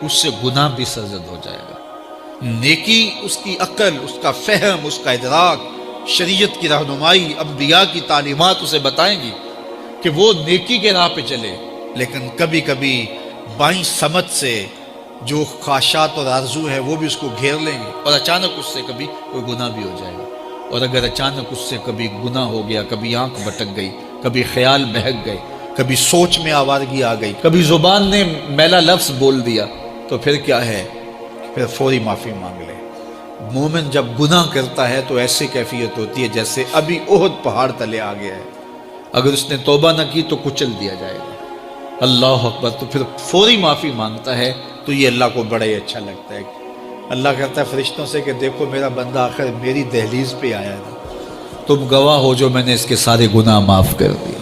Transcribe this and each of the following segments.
اس سے گناہ بھی سرزد ہو جائے گا۔ نیکی اس کی عقل، اس کا فہم، اس کا ادراک، شریعت کی رہنمائی، انبیاء کی تعلیمات اسے بتائیں گی کہ وہ نیکی کے راہ پہ چلے، لیکن کبھی کبھی بائیں سمجھ سے جو خواہشات اور آرزو ہے وہ بھی اس کو گھیر لیں گے، اور اچانک اس سے کبھی کوئی گناہ بھی ہو جائے گا۔ اور اگر اچانک اس سے کبھی گناہ ہو گیا، کبھی آنکھ بھٹک گئی، کبھی خیال بہک گئے، کبھی سوچ میں آوارگی آ گئی، کبھی زبان نے میلا لفظ بول دیا، تو پھر کیا ہے؟ پھر فوری معافی مانگ لے۔ مومن جب گناہ کرتا ہے تو ایسی کیفیت ہوتی ہے جیسے ابھی احد پہاڑ تلے آ گیا ہے، اگر اس نے توبہ نہ کی تو کچل دیا جائے گا۔ اللہ اکبر! تو پھر فوری معافی مانگتا ہے، تو یہ اللہ کو بڑا ہی اچھا لگتا ہے۔ اللہ کہتا ہے فرشتوں سے کہ دیکھو میرا بندہ آخر میری دہلیز پہ آیا ہے، تم گواہ ہو جو میں نے اس کے سارے گناہ معاف کر دیے۔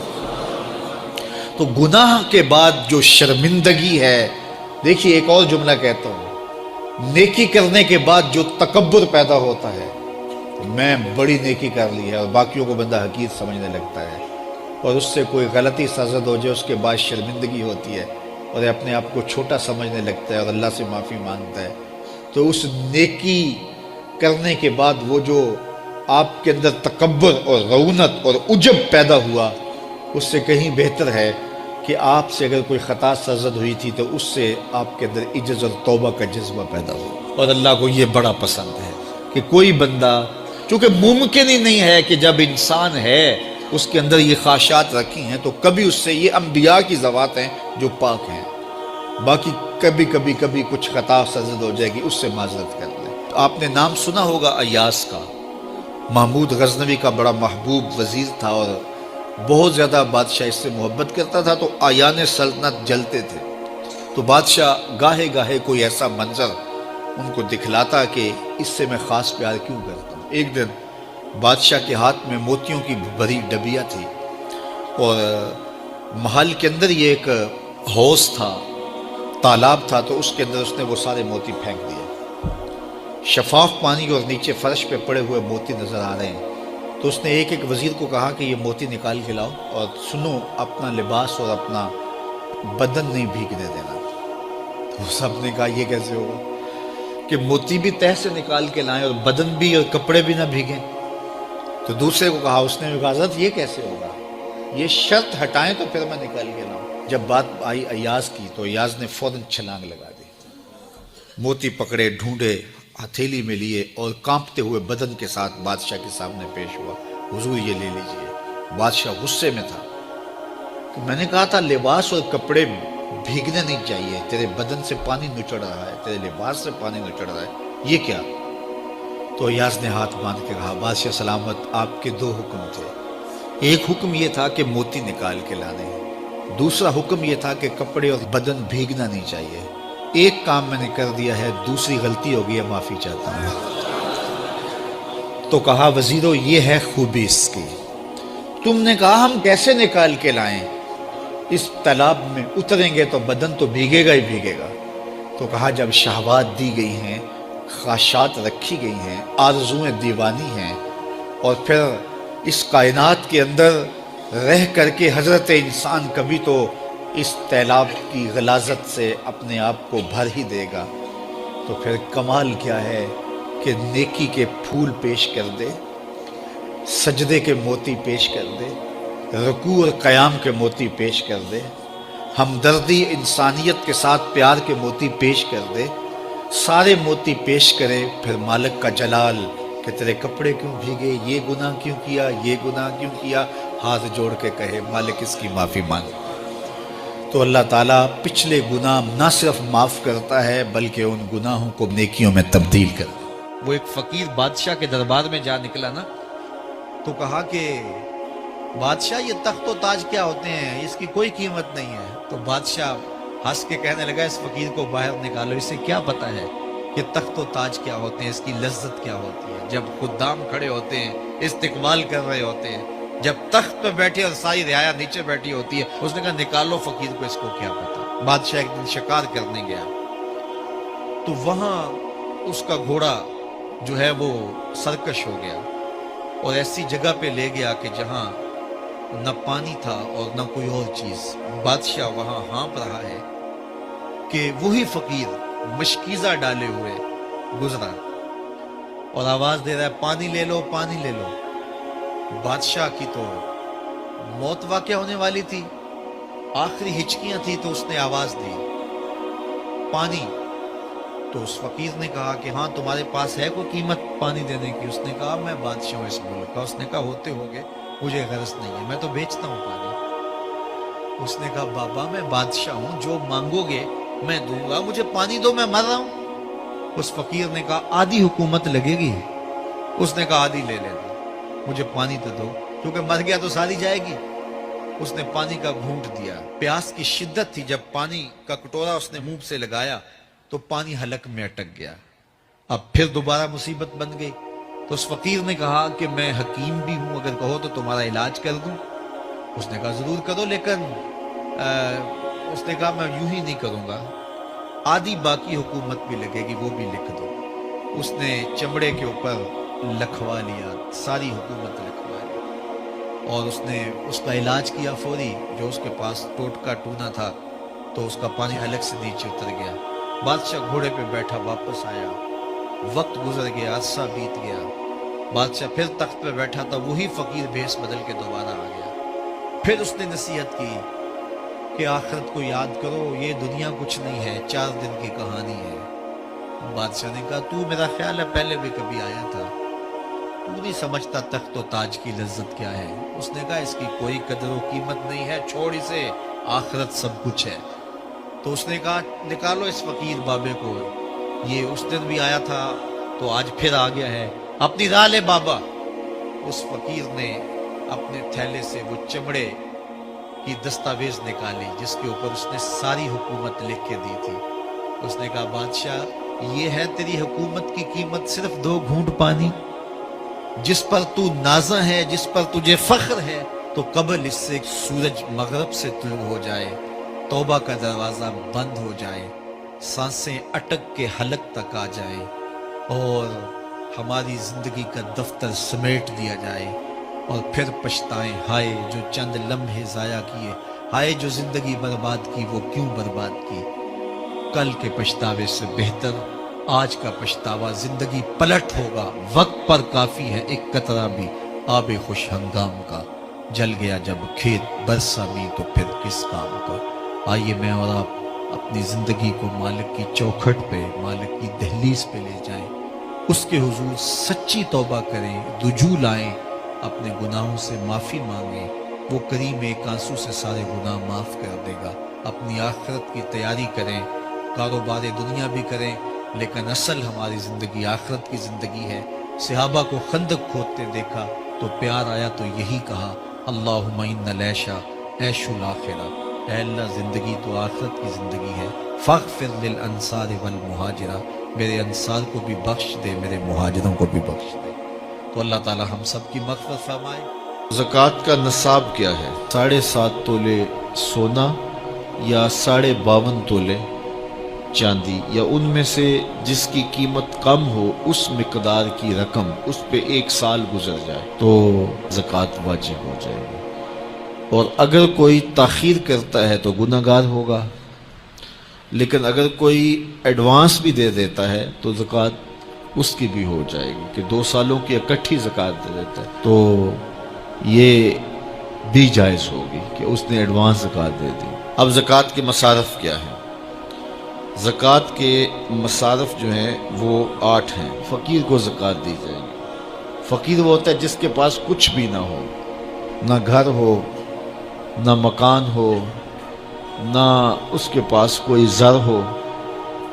تو گناہ کے بعد جو شرمندگی ہے، دیکھیے ایک اور جملہ کہتا ہوں، نیکی کرنے کے بعد جو تکبر پیدا ہوتا ہے، میں بڑی نیکی کر لی ہے، اور باقیوں کو بندہ حقیر سمجھنے لگتا ہے، اور اس سے کوئی غلطی سرزد ہو جائے اس کے بعد شرمندگی ہوتی ہے، اور اپنے آپ کو چھوٹا سمجھنے لگتا ہے اور اللہ سے معافی مانگتا ہے۔ تو اس نیکی کرنے کے بعد وہ جو آپ کے اندر تکبر اور رعونت اور عجب پیدا ہوا، اس سے کہیں بہتر ہے کہ آپ سے اگر کوئی خطا سرزد ہوئی تھی تو اس سے آپ کے اندر عجز اور توبہ کا جذبہ پیدا ہو۔ اور اللہ کو یہ بڑا پسند ہے کہ کوئی بندہ، چونکہ ممکن ہی نہیں ہے کہ جب انسان ہے اس کے اندر یہ خواہشات رکھی ہیں تو کبھی اس سے، یہ انبیاء کی ذوات ہیں جو پاک ہیں، باقی کبھی کچھ خطا سرزد ہو جائے گی، اس سے معذرت کر لیں۔ آپ نے نام سنا ہوگا ایاس کا، محمود غزنوی کا بڑا محبوب وزیر تھا، اور بہت زیادہ بادشاہ اس سے محبت کرتا تھا، تو آیان سلطنت جلتے تھے، تو بادشاہ گاہے گاہے کوئی ایسا منظر ان کو دکھلاتا کہ اس سے میں خاص پیار کیوں کرتا ہوں۔ ایک دن بادشاہ کے ہاتھ میں موتیوں کی بھری ڈبیا تھی، اور محل کے اندر یہ ایک حوض تھا، تالاب تھا، تو اس کے اندر اس نے وہ سارے موتی پھینک دیے۔ شفاف پانی اور نیچے فرش پہ پڑے ہوئے موتی نظر آ رہے ہیں، تو اس نے ایک ایک وزیر کو کہا کہ یہ موتی نکال کے لاؤ، اور سنو اپنا لباس اور اپنا بدن نہیں بھیگنے دینا۔ تو سب نے کہا یہ کیسے ہوگا کہ موتی بھی تہ سے نکال کے لائیں اور بدن بھی اور کپڑے بھی نہ بھیگیں؟ تو دوسرے کو کہا، اس نے بھی کہا حضرت یہ کیسے ہوگا، یہ شرط ہٹائیں تو پھر میں نکال کے لاؤں۔ جب بات آئی ایاز کی تو ایاز نے فوراً چھلانگ لگا دی، موتی پکڑے، ڈھونڈے، ہتھیلی میں لیے، اور کانپتے ہوئے بدن کے ساتھ بادشاہ کے سامنے پیش ہوا۔ حضور یہ لے لیجئے۔ بادشاہ غصے میں تھا کہ میں نے کہا تھا لباس اور کپڑے بھیگنے نہیں چاہیے، تیرے بدن سے پانی نچڑ رہا ہے، تیرے لباس سے پانی نچڑ رہا ہے، یہ کیا؟ تو ایاز نے ہاتھ باندھ کے کہا، بادشاہ سلامت، آپ کے دو حکم تھے، ایک حکم یہ تھا کہ موتی نکال کے لانے، دوسرا حکم یہ تھا کہ کپڑے اور بدن بھیگنا نہیں چاہیے۔ ایک کام میں نے کر دیا ہے، دوسری غلطی ہو گئی ہے، معافی چاہتا ہوں۔ تو کہا وزیرو یہ ہے خوبی اس کی، تم نے کہا ہم کیسے نکال کے لائیں، اس تالاب میں اتریں گے تو بدن تو بھیگے گا ہی بھیگے گا۔ تو کہا جب شہوات دی گئی ہیں، خواہشات رکھی گئی ہیں، آرزویں دیوانی ہیں، اور پھر اس کائنات کے اندر رہ کر کے حضرت انسان کبھی تو اس تالاب کی غلاظت سے اپنے آپ کو بھر ہی دے گا، تو پھر کمال کیا ہے کہ نیکی کے پھول پیش کر دے، سجدے کے موتی پیش کر دے، رکوع اور قیام کے موتی پیش کر دے، ہمدردی انسانیت کے ساتھ پیار کے موتی پیش کر دے، سارے موتی پیش کرے، پھر مالک کا جلال کہ تیرے کپڑے کیوں بھیگے، یہ گناہ کیوں کیا، یہ گناہ کیوں کیا، ہاتھ جوڑ کے کہے مالک اس کی معافی مانگ، تو اللہ تعالیٰ پچھلے گناہ نہ صرف معاف کرتا ہے بلکہ ان گناہوں کو نیکیوں میں تبدیل کر۔ وہ ایک فقیر بادشاہ کے دربار میں جا نکلا نا، تو کہا کہ بادشاہ یہ تخت و تاج کیا ہوتے ہیں، اس کی کوئی قیمت نہیں ہے۔ تو بادشاہ ہنس کے کہنے لگا اس فقیر کو باہر نکالو، اسے کیا پتا ہے کہ تخت و تاج کیا ہوتے ہیں، اس کی لذت کیا ہوتی ہے، جب خدام کھڑے ہوتے ہیں، استقبال کر رہے ہوتے ہیں، جب تخت پہ بیٹھے اور ساری رعایا نیچے بیٹھی ہوتی ہے۔ اس نے کہا نکالو فقیر کو، اس کو کیا پتا۔ بادشاہ ایک دن شکار کرنے گیا، تو وہاں اس کا گھوڑا جو ہے وہ سرکش ہو گیا، اور ایسی جگہ پہ لے گیا کہ جہاں نہ پانی تھا اور نہ کوئی اور چیز۔ بادشاہ وہاں ہانپ رہا ہے کہ وہی فقیر مشکیزہ ڈالے ہوئے گزرا اور آواز دے رہا ہے پانی لے لو پانی لے لو۔ بادشاہ کی تو موت واقع ہونے والی تھی، آخری ہچکیاں تھی، تو اس نے آواز دی پانی۔ تو اس فقیر نے کہا کہ ہاں تمہارے پاس ہے کوئی قیمت پانی دینے کی؟ اس نے کہا میں بادشاہ ہوں اس ملک کا۔ اس نے کہا ہوتے ہوگے، مجھے غرض نہیں ہے، میں تو بیچتا ہوں پانی۔ اس نے کہا بابا میں بادشاہ ہوں، جو مانگو گے میں دوں گا، مجھے پانی دو، میں مر رہا ہوں۔ اس فقیر نے کہا آدھی حکومت لگے گی۔ اس نے کہا آدھی لے لینا، مجھے پانی تو دو، کیونکہ مر گیا تو ساری جائے گی۔ اس نے پانی کا گھونٹ دیا، پیاس کی شدت تھی، جب پانی کا کٹورا اس نے منہ سے لگایا تو پانی حلق میں اٹک گیا۔ اب پھر دوبارہ مصیبت بن گئی۔ تو اس فقیر نے کہا کہ میں حکیم بھی ہوں، اگر کہو تو تمہارا علاج کر دوں۔ اس نے کہا ضرور کرو، لیکن اس نے کہا میں یوں ہی نہیں کروں گا، آدھی باقی حکومت بھی لگے گی، وہ بھی لکھ دو۔ اس نے چمڑے کے اوپر لکھوا لیا، ساری حکومت لکھوا لی، اور اس نے اس کا علاج کیا فوری۔ جو اس کے پاس ٹوٹکا ٹونا تھا تو اس کا پانی حلق سے نیچے اتر گیا۔ بادشاہ گھوڑے پہ بیٹھا واپس آیا، وقت گزر گیا، عرصہ بیت گیا، بادشاہ پھر تخت پہ بیٹھا تھا، وہی فقیر بھیس بدل کے دوبارہ آ گیا۔ پھر اس نے نصیحت کی کہ آخرت کو یاد کرو، یہ دنیا کچھ نہیں ہے، 4 دن کی کہانی ہے۔ بادشاہ نے کہا تو میرا خیال ہے پہلے بھی کبھی آیا تھا، تو نہیں سمجھتا تخت و تاج کی لذت کیا ہے۔ اس نے کہا اس کی کوئی قدر و قیمت نہیں ہے، چھوڑ اسے، آخرت سب کچھ ہے۔ تو اس نے کہا نکالو اس فقیر بابے کو، یہ اس دن بھی آیا تھا تو آج پھر آ گیا ہے، اپنی راہ لے بابا۔ اس فقیر نے اپنے تھیلے سے وہ چمڑے کی دستاویز نکالی جس کے اوپر اس نے ساری حکومت لکھ کے دی تھی۔ اس نے کہا بادشاہ یہ ہے تیری حکومت کی قیمت، صرف 2 گھونٹ پانی، جس پر تو نازاں ہے، جس پر تجھے فخر ہے، تو قبل اس سے سورج مغرب سے طلوع ہو جائے، توبہ کا دروازہ بند ہو جائے، سانسیں اٹک کے حلق تک آ جائے، اور ہماری زندگی کا دفتر سمیٹ دیا جائے، اور پھر پچھتائیں ہائے جو چند لمحے ضائع کیے، ہائے جو زندگی برباد کی، وہ کیوں برباد کی۔ کل کے پچھتاوے سے بہتر آج کا پچھتاوا، زندگی پلٹ ہوگا، وقت پر کافی ہے ایک قطرہ بھی آب خوش ہنگام کا، جل گیا جب کھیت برسا بھی تو پھر کس کام کا۔ آئیے میں اور آپ اپنی زندگی کو مالک کی چوکھٹ پہ، مالک کی دہلیز پہ لے جائیں، اس کے حضور سچی توبہ کریں، رجوع لائیں، اپنے گناہوں سے معافی مانگیں، وہ کریم ایک آنسو سے سارے گناہ معاف کر دے گا۔ اپنی آخرت کی تیاری کریں، کاروبار دنیا بھی کریں، لیکن اصل ہماری زندگی آخرت کی زندگی ہے۔ صحابہ کو خندق کھودتے دیکھا تو پیار آیا تو یہی کہا اللہم ان العیش عیش الآخرہ، اے اللہ زندگی تو آخرت کی زندگی ہے، فاغفر للانصار والمہاجرہ، میرے انصار کو بھی بخش دے، میرے مہاجروں کو بھی بخش دے۔ تو اللہ تعالی ہم سب کی مغفرت فرمائے۔ زکوٰۃ کا نصاب کیا ہے؟ 7.5 تولے سونا یا 52.5 تولے چاندی، یا ان میں سے جس کی قیمت کم ہو اس مقدار کی رقم، اس پہ 1 سال گزر جائے تو زکوٰۃ واجب ہو جائے گی۔ اور اگر کوئی تاخیر کرتا ہے تو گناہ گار ہوگا، لیکن اگر کوئی ایڈوانس بھی دے دیتا ہے تو زکوٰۃ اس کی بھی ہو جائے گی، کہ 2 سالوں کی اکٹھی زکوٰۃ دے دیتا ہے تو یہ بھی جائز ہوگی کہ اس نے ایڈوانس زکوٰۃ دے دی۔ اب زکوٰۃ کے مصارف کیا ہیں؟ زکوٰۃ کے مصارف جو ہیں وہ 8 ہیں۔ فقیر کو زکوٰۃ دی جائے گی۔ فقیر وہ ہوتا ہے جس کے پاس کچھ بھی نہ ہو، نہ گھر ہو، نہ مکان ہو، نہ اس کے پاس کوئی زر ہو،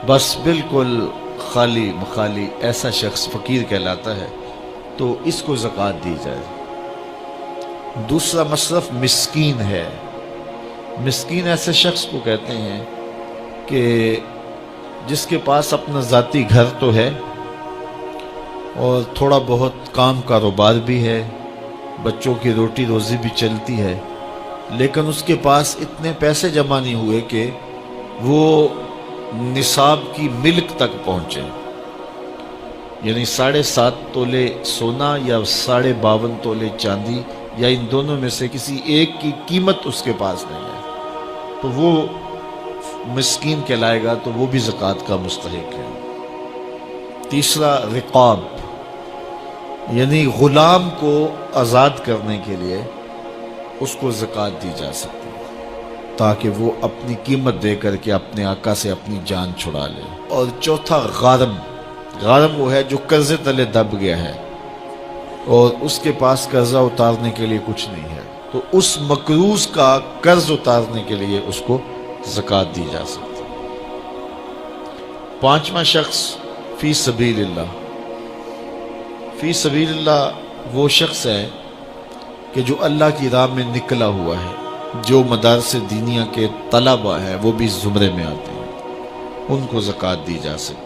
بس بالکل خالی مخالی، ایسا شخص فقیر کہلاتا ہے، تو اس کو زکوٰۃ دی جائے۔ دوسرا مصرف مسکین ہے۔ مسکین ایسے شخص کو کہتے ہیں کہ جس کے پاس اپنا ذاتی گھر تو ہے اور تھوڑا بہت کام کاروبار بھی ہے، بچوں کی روٹی روزی بھی چلتی ہے، لیکن اس کے پاس اتنے پیسے جمع نہیں ہوئے کہ وہ نصاب کی ملک تک پہنچے، یعنی 7.5 تولے سونا یا 52.5 تولے چاندی، یا ان دونوں میں سے کسی ایک کی قیمت اس کے پاس نہیں ہے، تو وہ مسکین کہلائے گا تو وہ بھی زکوٰۃ کا مستحق ہے۔ تیسرا رقاب، یعنی غلام کو آزاد کرنے کے لیے اس کو زکوٰۃ دی جا سکتی ہے تاکہ وہ اپنی قیمت دے کر کے اپنے آقا سے اپنی جان چھڑا لے۔ اور چوتھا غارم، غارم وہ ہے جو قرضے تلے دب گیا ہے اور اس کے پاس قرضہ اتارنے کے لیے کچھ نہیں ہے، تو اس مقروض کا قرض اتارنے کے لیے اس کو زکوٰۃ دی جا سکتی ہے۔ پانچواں شخص فی سبیل اللہ، فی سبیل اللہ وہ شخص ہے کہ جو اللہ کی راہ میں نکلا ہوا ہے۔ جو مدارس دینیہ کے طلبہ ہیں وہ بھی زمرے میں آتے ہیں، ان کو زکوٰۃ دی جا سکتی ہے۔